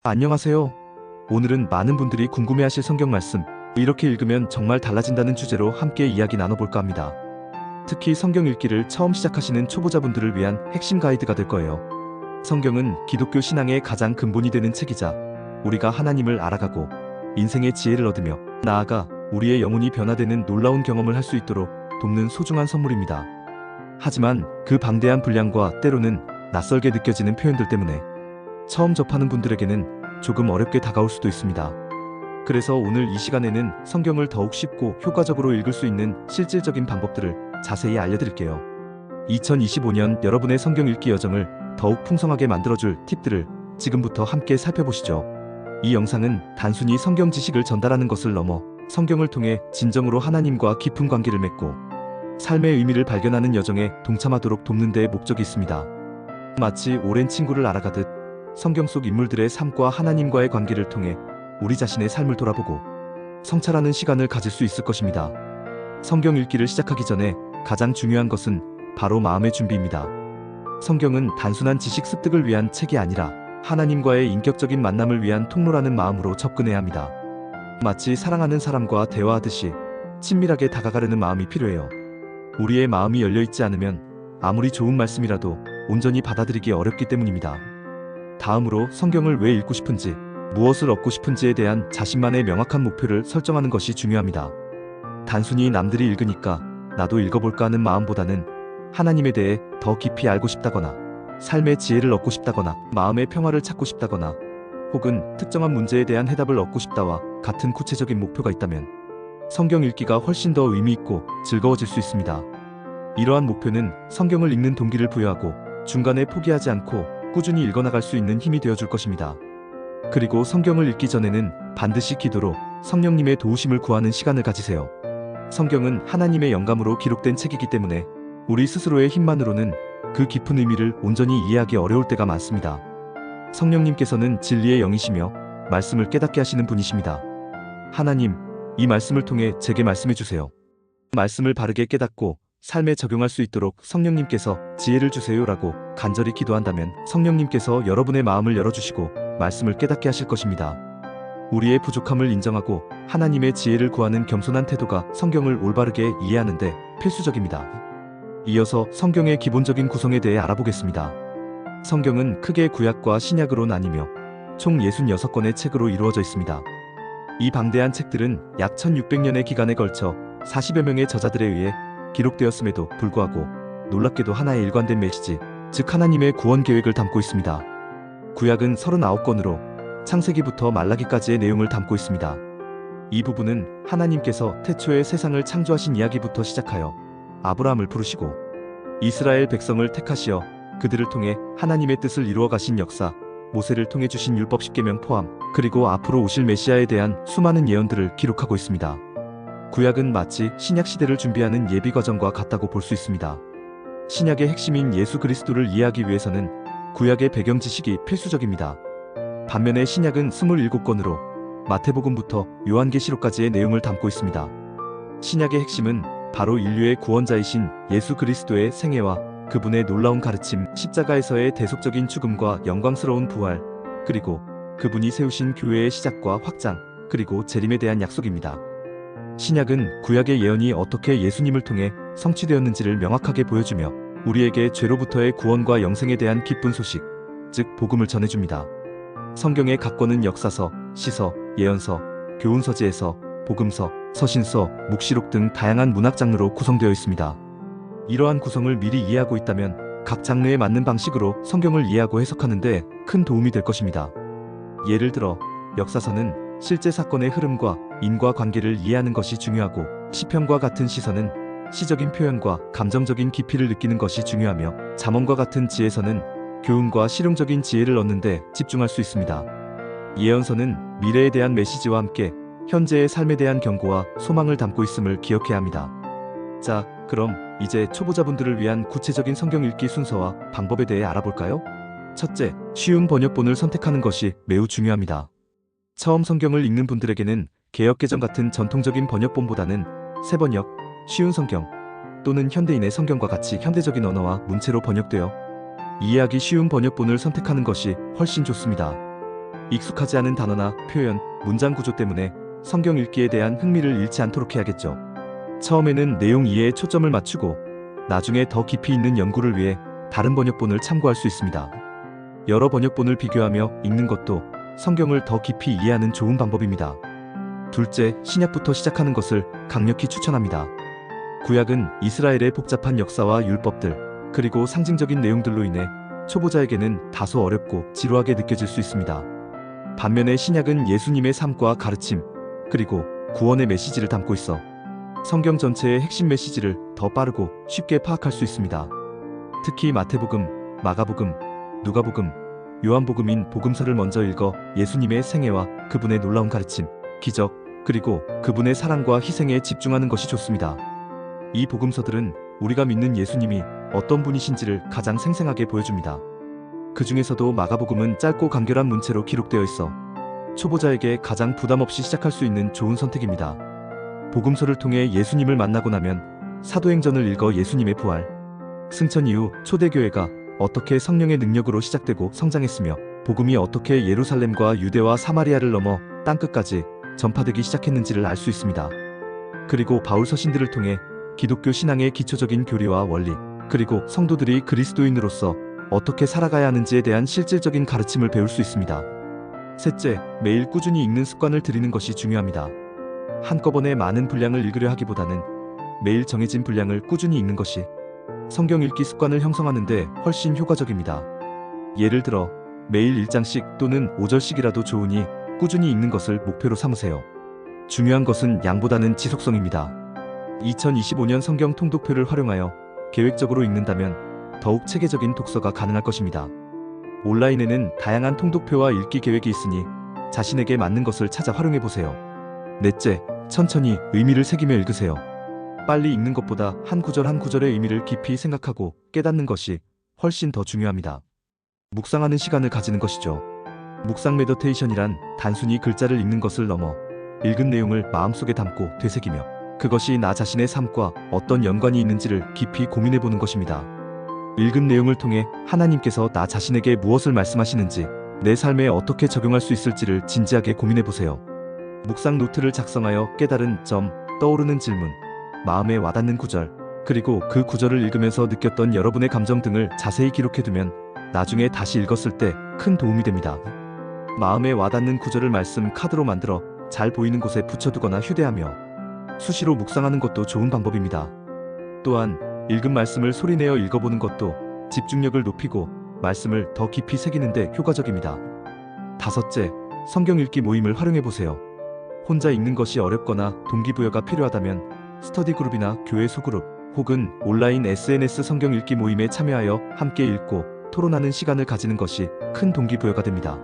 안녕하세요. 오늘은 많은 분들이 궁금해하실 성경 말씀, 이렇게 읽으면 정말 달라진다는 주제로 함께 이야기 나눠볼까 합니다. 특히 성경 읽기를 처음 시작하시는 초보자분들을 위한 핵심 가이드가 될 거예요. 성경은 기독교 신앙의 가장 근본이 되는 책이자 우리가 하나님을 알아가고 인생의 지혜를 얻으며 나아가 우리의 영혼이 변화되는 놀라운 경험을 할 수 있도록 돕는 소중한 선물입니다. 하지만 그 방대한 분량과 때로는 낯설게 느껴지는 표현들 때문에 처음 접하는 분들에게는 조금 어렵게 다가올 수도 있습니다. 그래서 오늘 이 시간에는 성경을 더욱 쉽고 효과적으로 읽을 수 있는 실질적인 방법들을 자세히 알려드릴게요. 2025년 여러분의 성경 읽기 여정을 더욱 풍성하게 만들어줄 팁들을 지금부터 함께 살펴보시죠. 이 영상은 단순히 성경 지식을 전달하는 것을 넘어 성경을 통해 진정으로 하나님과 깊은 관계를 맺고 삶의 의미를 발견하는 여정에 동참하도록 돕는 데 목적이 있습니다. 마치 오랜 친구를 알아가듯 성경 속 인물들의 삶과 하나님과의 관계를 통해 우리 자신의 삶을 돌아보고 성찰하는 시간을 가질 수 있을 것입니다. 성경 읽기를 시작하기 전에 가장 중요한 것은 바로 마음의 준비입니다. 성경은 단순한 지식 습득을 위한 책이 아니라 하나님과의 인격적인 만남을 위한 통로라는 마음으로 접근해야 합니다. 마치 사랑하는 사람과 대화하듯이 친밀하게 다가가려는 마음이 필요해요. 우리의 마음이 열려있지 않으면 아무리 좋은 말씀이라도 온전히 받아들이기 어렵기 때문입니다. 다음으로 성경을 왜 읽고 싶은지, 무엇을 얻고 싶은지에 대한 자신만의 명확한 목표를 설정하는 것이 중요합니다. 단순히 남들이 읽으니까 나도 읽어볼까 하는 마음보다는 하나님에 대해 더 깊이 알고 싶다거나 삶의 지혜를 얻고 싶다거나 마음의 평화를 찾고 싶다거나 혹은 특정한 문제에 대한 해답을 얻고 싶다와 같은 구체적인 목표가 있다면 성경 읽기가 훨씬 더 의미 있고 즐거워질 수 있습니다. 이러한 목표는 성경을 읽는 동기를 부여하고 중간에 포기하지 않고 꾸준히 읽어나갈 수 있는 힘이 되어줄 것입니다. 그리고 성경을 읽기 전에는 반드시 기도로 성령님의 도우심을 구하는 시간을 가지세요. 성경은 하나님의 영감으로 기록된 책이기 때문에 우리 스스로의 힘만으로는 그 깊은 의미를 온전히 이해하기 어려울 때가 많습니다. 성령님께서는 진리의 영이시며 말씀을 깨닫게 하시는 분이십니다. 하나님, 이 말씀을 통해 제게 말씀해 주세요. 말씀을 바르게 깨닫고 삶에 적용할 수 있도록 성령님께서 지혜를 주세요라고 간절히 기도한다면 성령님께서 여러분의 마음을 열어주시고 말씀을 깨닫게 하실 것입니다. 우리의 부족함을 인정하고 하나님의 지혜를 구하는 겸손한 태도가 성경을 올바르게 이해하는 데 필수적입니다. 이어서 성경의 기본적인 구성에 대해 알아보겠습니다. 성경은 크게 구약과 신약으로 나뉘며 총 66권의 책으로 이루어져 있습니다. 이 방대한 책들은 약 1600년의 기간에 걸쳐 40여 명의 저자들에 의해 기록되었음에도 불구하고 놀랍게도 하나의 일관된 메시지, 즉 하나님의 구원 계획을 담고 있습니다. 구약은 39권으로 창세기부터 말라기까지의 내용을 담고 있습니다. 이 부분은 하나님께서 태초에 세상을 창조하신 이야기부터 시작하여 아브라함을 부르시고 이스라엘 백성을 택하시어 그들을 통해 하나님의 뜻을 이루어 가신 역사, 모세를 통해 주신 율법 10계명 포함, 그리고 앞으로 오실 메시아에 대한 수많은 예언들을 기록하고 있습니다. 구약은 마치 신약 시대를 준비하는 예비 과정과 같다고 볼 수 있습니다. 신약의 핵심인 예수 그리스도를 이해하기 위해서는 구약의 배경 지식이 필수적입니다. 반면에 신약은 27권으로 마태복음부터 요한계시록까지의 내용을 담고 있습니다. 신약의 핵심은 바로 인류의 구원자이신 예수 그리스도의 생애와 그분의 놀라운 가르침, 십자가에서의 대속적인 죽음과 영광스러운 부활, 그리고 그분이 세우신 교회의 시작과 확장, 그리고 재림에 대한 약속입니다. 신약은 구약의 예언이 어떻게 예수님을 통해 성취되었는지를 명확하게 보여주며 우리에게 죄로부터의 구원과 영생에 대한 기쁜 소식, 즉 복음을 전해줍니다. 성경의 각 권은 역사서, 시서, 예언서, 교훈서지에서, 복음서, 서신서, 묵시록 등 다양한 문학 장르로 구성되어 있습니다. 이러한 구성을 미리 이해하고 있다면 각 장르에 맞는 방식으로 성경을 이해하고 해석하는 데 큰 도움이 될 것입니다. 예를 들어 역사서는 실제 사건의 흐름과 인과 관계를 이해하는 것이 중요하고, 시편과 같은 시서는 시적인 표현과 감정적인 깊이를 느끼는 것이 중요하며, 잠언과 같은 지혜서는 교훈과 실용적인 지혜를 얻는 데 집중할 수 있습니다. 예언서는 미래에 대한 메시지와 함께 현재의 삶에 대한 경고와 소망을 담고 있음을 기억해야 합니다. 자, 그럼 이제 초보자분들을 위한 구체적인 성경 읽기 순서와 방법에 대해 알아볼까요? 첫째, 쉬운 번역본을 선택하는 것이 매우 중요합니다. 처음 성경을 읽는 분들에게는 개역개정 같은 전통적인 번역본보다는 새번역, 쉬운 성경 또는 현대인의 성경과 같이 현대적인 언어와 문체로 번역되어 이해하기 쉬운 번역본을 선택하는 것이 훨씬 좋습니다. 익숙하지 않은 단어나 표현, 문장 구조 때문에 성경 읽기에 대한 흥미를 잃지 않도록 해야겠죠. 처음에는 내용 이해에 초점을 맞추고 나중에 더 깊이 있는 연구를 위해 다른 번역본을 참고할 수 있습니다. 여러 번역본을 비교하며 읽는 것도 성경을 더 깊이 이해하는 좋은 방법입니다. 둘째, 신약부터 시작하는 것을 강력히 추천합니다. 구약은 이스라엘의 복잡한 역사와 율법들, 그리고 상징적인 내용들로 인해 초보자에게는 다소 어렵고 지루하게 느껴질 수 있습니다. 반면에 신약은 예수님의 삶과 가르침, 그리고 구원의 메시지를 담고 있어 성경 전체의 핵심 메시지를 더 빠르고 쉽게 파악할 수 있습니다. 특히 마태복음, 마가복음, 누가복음, 요한복음인 복음서를 먼저 읽어 예수님의 생애와 그분의 놀라운 가르침, 기적, 그리고 그분의 사랑과 희생에 집중하는 것이 좋습니다. 이 복음서들은 우리가 믿는 예수님이 어떤 분이신지를 가장 생생하게 보여줍니다. 그 중에서도 마가복음은 짧고 간결한 문체로 기록되어 있어 초보자에게 가장 부담 없이 시작할 수 있는 좋은 선택입니다. 복음서를 통해 예수님을 만나고 나면 사도행전을 읽어 예수님의 부활, 승천 이후 초대교회가 어떻게 성령의 능력으로 시작되고 성장했으며 복음이 어떻게 예루살렘과 유대와 사마리아를 넘어 땅끝까지 전파되기 시작했는지를 알 수 있습니다. 그리고 바울 서신들을 통해 기독교 신앙의 기초적인 교리와 원리, 그리고 성도들이 그리스도인으로서 어떻게 살아가야 하는지에 대한 실질적인 가르침을 배울 수 있습니다. 셋째, 매일 꾸준히 읽는 습관을 들이는 것이 중요합니다. 한꺼번에 많은 분량을 읽으려 하기보다는 매일 정해진 분량을 꾸준히 읽는 것이 성경 읽기 습관을 형성하는 데 훨씬 효과적입니다. 예를 들어 매일 1장씩 또는 5절씩이라도 좋으니 꾸준히 읽는 것을 목표로 삼으세요. 중요한 것은 양보다는 지속성입니다. 2025년 성경 통독표를 활용하여 계획적으로 읽는다면 더욱 체계적인 독서가 가능할 것입니다. 온라인에는 다양한 통독표와 읽기 계획이 있으니 자신에게 맞는 것을 찾아 활용해보세요. 넷째, 천천히 의미를 새기며 읽으세요. 빨리 읽는 것보다 한 구절 한 구절의 의미를 깊이 생각하고 깨닫는 것이 훨씬 더 중요합니다. 묵상하는 시간을 가지는 것이죠. 묵상 메디테이션이란 단순히 글자를 읽는 것을 넘어 읽은 내용을 마음속에 담고 되새기며 그것이 나 자신의 삶과 어떤 연관이 있는지를 깊이 고민해보는 것입니다. 읽은 내용을 통해 하나님께서 나 자신에게 무엇을 말씀하시는지, 내 삶에 어떻게 적용할 수 있을지를 진지하게 고민해보세요. 묵상 노트를 작성하여 깨달은 점, 떠오르는 질문, 마음에 와닿는 구절, 그리고 그 구절을 읽으면서 느꼈던 여러분의 감정 등을 자세히 기록해두면 나중에 다시 읽었을 때 큰 도움이 됩니다. 마음에 와닿는 구절을 말씀 카드로 만들어 잘 보이는 곳에 붙여두거나 휴대하며 수시로 묵상하는 것도 좋은 방법입니다. 또한 읽은 말씀을 소리내어 읽어보는 것도 집중력을 높이고 말씀을 더 깊이 새기는 데 효과적입니다. 다섯째, 성경 읽기 모임을 활용해보세요. 혼자 읽는 것이 어렵거나 동기부여가 필요하다면 스터디 그룹이나 교회 소그룹 혹은 온라인 SNS 성경 읽기 모임에 참여하여 함께 읽고 토론하는 시간을 가지는 것이 큰 동기부여가 됩니다.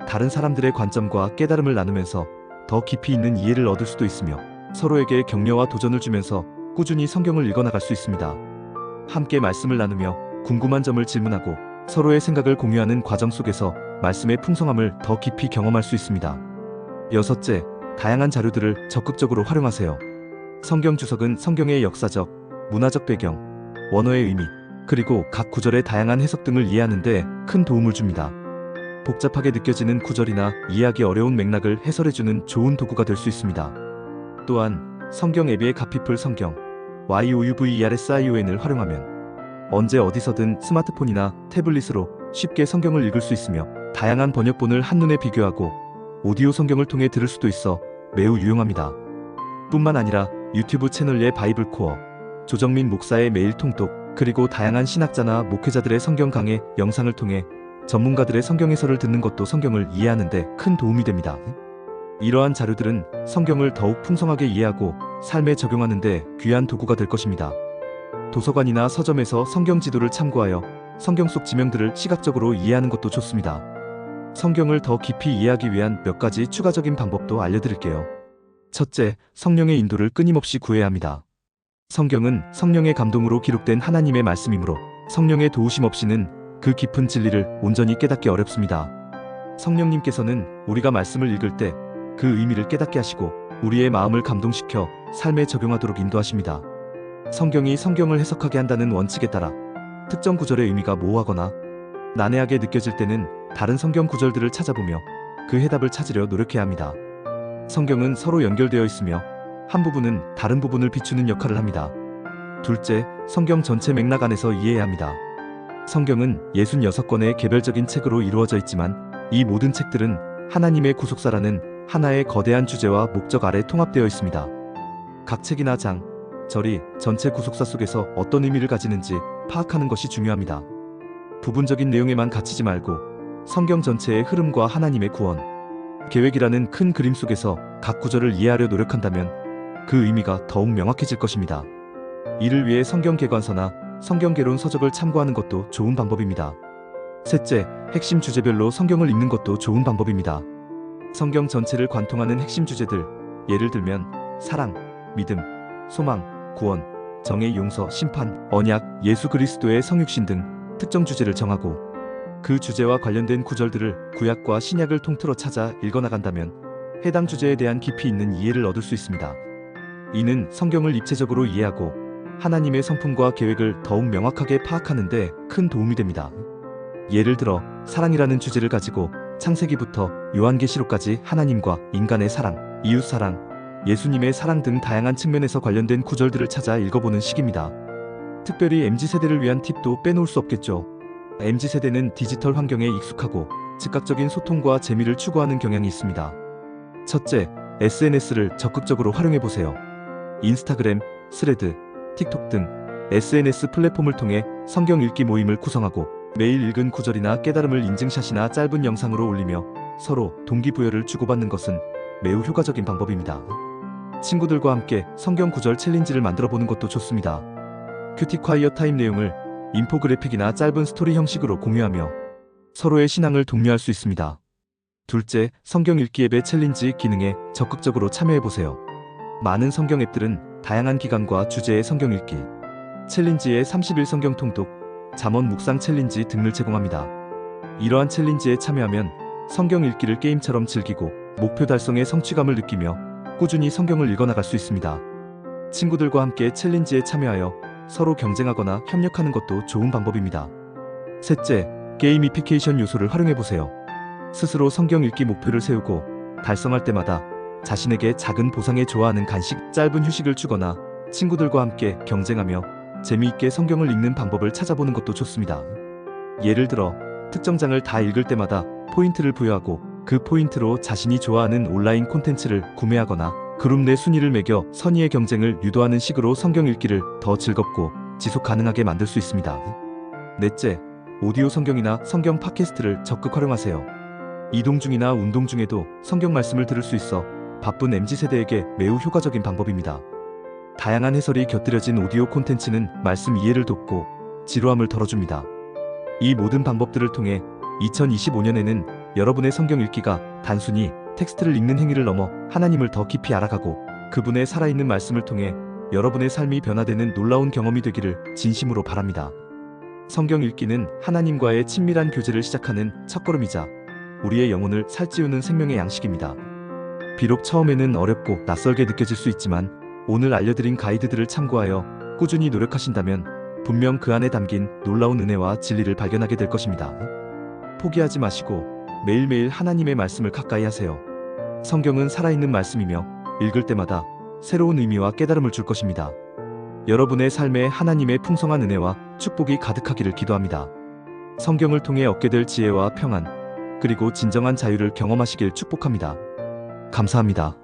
다른 사람들의 관점과 깨달음을 나누면서 더 깊이 있는 이해를 얻을 수도 있으며 서로에게 격려와 도전을 주면서 꾸준히 성경을 읽어나갈 수 있습니다. 함께 말씀을 나누며 궁금한 점을 질문하고 서로의 생각을 공유하는 과정 속에서 말씀의 풍성함을 더 깊이 경험할 수 있습니다. 여섯째, 다양한 자료들을 적극적으로 활용하세요. 성경 주석은 성경의 역사적, 문화적 배경, 원어의 의미, 그리고 각 구절의 다양한 해석 등을 이해하는 데 큰 도움을 줍니다. 복잡하게 느껴지는 구절이나 이해하기 어려운 맥락을 해설해주는 좋은 도구가 될 수 있습니다. 또한 성경 앱의 가피플 성경, YOUVERSION을 활용하면 언제 어디서든 스마트폰이나 태블릿으로 쉽게 성경을 읽을 수 있으며 다양한 번역본을 한눈에 비교하고 오디오 성경을 통해 들을 수도 있어 매우 유용합니다. 뿐만 아니라 유튜브 채널의 바이블 코어, 조정민 목사의 매일 통독, 그리고 다양한 신학자나 목회자들의 성경 강해 영상을 통해 전문가들의 성경 해설을 듣는 것도 성경을 이해하는 데 큰 도움이 됩니다. 이러한 자료들은 성경을 더욱 풍성하게 이해하고 삶에 적용하는 데 귀한 도구가 될 것입니다. 도서관이나 서점에서 성경 지도를 참고하여 성경 속 지명들을 시각적으로 이해하는 것도 좋습니다. 성경을 더 깊이 이해하기 위한 몇 가지 추가적인 방법도 알려드릴게요. 첫째, 성령의 인도를 끊임없이 구해야 합니다. 성경은 성령의 감동으로 기록된 하나님의 말씀이므로 성령의 도우심 없이는 그 깊은 진리를 온전히 깨닫기 어렵습니다. 성령님께서는 우리가 말씀을 읽을 때 그 의미를 깨닫게 하시고 우리의 마음을 감동시켜 삶에 적용하도록 인도하십니다. 성경이 성경을 해석하게 한다는 원칙에 따라 특정 구절의 의미가 모호하거나 난해하게 느껴질 때는 다른 성경 구절들을 찾아보며 그 해답을 찾으려 노력해야 합니다. 성경은 서로 연결되어 있으며 한 부분은 다른 부분을 비추는 역할을 합니다. 둘째, 성경 전체 맥락 안에서 이해해야 합니다. 성경은 66권의 개별적인 책으로 이루어져 있지만 이 모든 책들은 하나님의 구속사라는 하나의 거대한 주제와 목적 아래 통합되어 있습니다. 각 책이나 장, 절이 전체 구속사 속에서 어떤 의미를 가지는지 파악하는 것이 중요합니다. 부분적인 내용에만 갇히지 말고 성경 전체의 흐름과 하나님의 구원, 계획이라는 큰 그림 속에서 각 구절을 이해하려 노력한다면 그 의미가 더욱 명확해질 것입니다. 이를 위해 성경 개관서나 성경 개론 서적을 참고하는 것도 좋은 방법입니다. 셋째, 핵심 주제별로 성경을 읽는 것도 좋은 방법입니다. 성경 전체를 관통하는 핵심 주제들, 예를 들면 사랑, 믿음, 소망, 구원, 정의 용서, 심판, 언약, 예수 그리스도의 성육신 등 특정 주제를 정하고 그 주제와 관련된 구절들을 구약과 신약을 통틀어 찾아 읽어나간다면 해당 주제에 대한 깊이 있는 이해를 얻을 수 있습니다. 이는 성경을 입체적으로 이해하고 하나님의 성품과 계획을 더욱 명확하게 파악하는 데 큰 도움이 됩니다. 예를 들어 사랑이라는 주제를 가지고 창세기부터 요한계시록까지 하나님과 인간의 사랑, 이웃사랑, 예수님의 사랑 등 다양한 측면에서 관련된 구절들을 찾아 읽어보는 식입니다. 특별히 MZ세대를 위한 팁도 빼놓을 수 없겠죠. MZ세대는 디지털 환경에 익숙하고 즉각적인 소통과 재미를 추구하는 경향이 있습니다. 첫째, SNS를 적극적으로 활용해보세요. 인스타그램, 스레드, 틱톡 등 SNS 플랫폼을 통해 성경 읽기 모임을 구성하고 매일 읽은 구절이나 깨달음을 인증샷이나 짧은 영상으로 올리며 서로 동기부여를 주고받는 것은 매우 효과적인 방법입니다. 친구들과 함께 성경 구절 챌린지를 만들어보는 것도 좋습니다. 큐티 콰이어 타임 내용을 인포그래픽이나 짧은 스토리 형식으로 공유하며 서로의 신앙을 독려할 수 있습니다. 둘째, 성경 읽기 앱의 챌린지 기능에 적극적으로 참여해보세요. 많은 성경 앱들은 다양한 기간과 주제의 성경 읽기, 챌린지의 30일 성경 통독, 잠언 묵상 챌린지 등을 제공합니다. 이러한 챌린지에 참여하면 성경 읽기를 게임처럼 즐기고 목표 달성의 성취감을 느끼며 꾸준히 성경을 읽어나갈 수 있습니다. 친구들과 함께 챌린지에 참여하여 서로 경쟁하거나 협력하는 것도 좋은 방법입니다. 셋째, 게이미피케이션 요소를 활용해보세요. 스스로 성경 읽기 목표를 세우고 달성할 때마다 자신에게 작은 보상에 좋아하는 간식, 짧은 휴식을 주거나 친구들과 함께 경쟁하며 재미있게 성경을 읽는 방법을 찾아보는 것도 좋습니다. 예를 들어 특정 장을 다 읽을 때마다 포인트를 부여하고 그 포인트로 자신이 좋아하는 온라인 콘텐츠를 구매하거나 그룹 내 순위를 매겨 선의의 경쟁을 유도하는 식으로 성경 읽기를 더 즐겁고 지속 가능하게 만들 수 있습니다. 넷째, 오디오 성경이나 성경 팟캐스트를 적극 활용하세요. 이동 중이나 운동 중에도 성경 말씀을 들을 수 있어 바쁜 MZ세대에게 매우 효과적인 방법입니다. 다양한 해설이 곁들여진 오디오 콘텐츠는 말씀 이해를 돕고 지루함을 덜어줍니다. 이 모든 방법들을 통해 2025년에는 여러분의 성경 읽기가 단순히 텍스트를 읽는 행위를 넘어 하나님을 더 깊이 알아가고 그분의 살아있는 말씀을 통해 여러분의 삶이 변화되는 놀라운 경험이 되기를 진심으로 바랍니다. 성경 읽기는 하나님과의 친밀한 교제를 시작하는 첫걸음이자 우리의 영혼을 살찌우는 생명의 양식입니다. 비록 처음에는 어렵고 낯설게 느껴질 수 있지만 오늘 알려드린 가이드들을 참고하여 꾸준히 노력하신다면 분명 그 안에 담긴 놀라운 은혜와 진리를 발견하게 될 것입니다. 포기하지 마시고 매일매일 하나님의 말씀을 가까이 하세요. 성경은 살아있는 말씀이며 읽을 때마다 새로운 의미와 깨달음을 줄 것입니다. 여러분의 삶에 하나님의 풍성한 은혜와 축복이 가득하기를 기도합니다. 성경을 통해 얻게 될 지혜와 평안, 그리고 진정한 자유를 경험하시길 축복합니다. 감사합니다.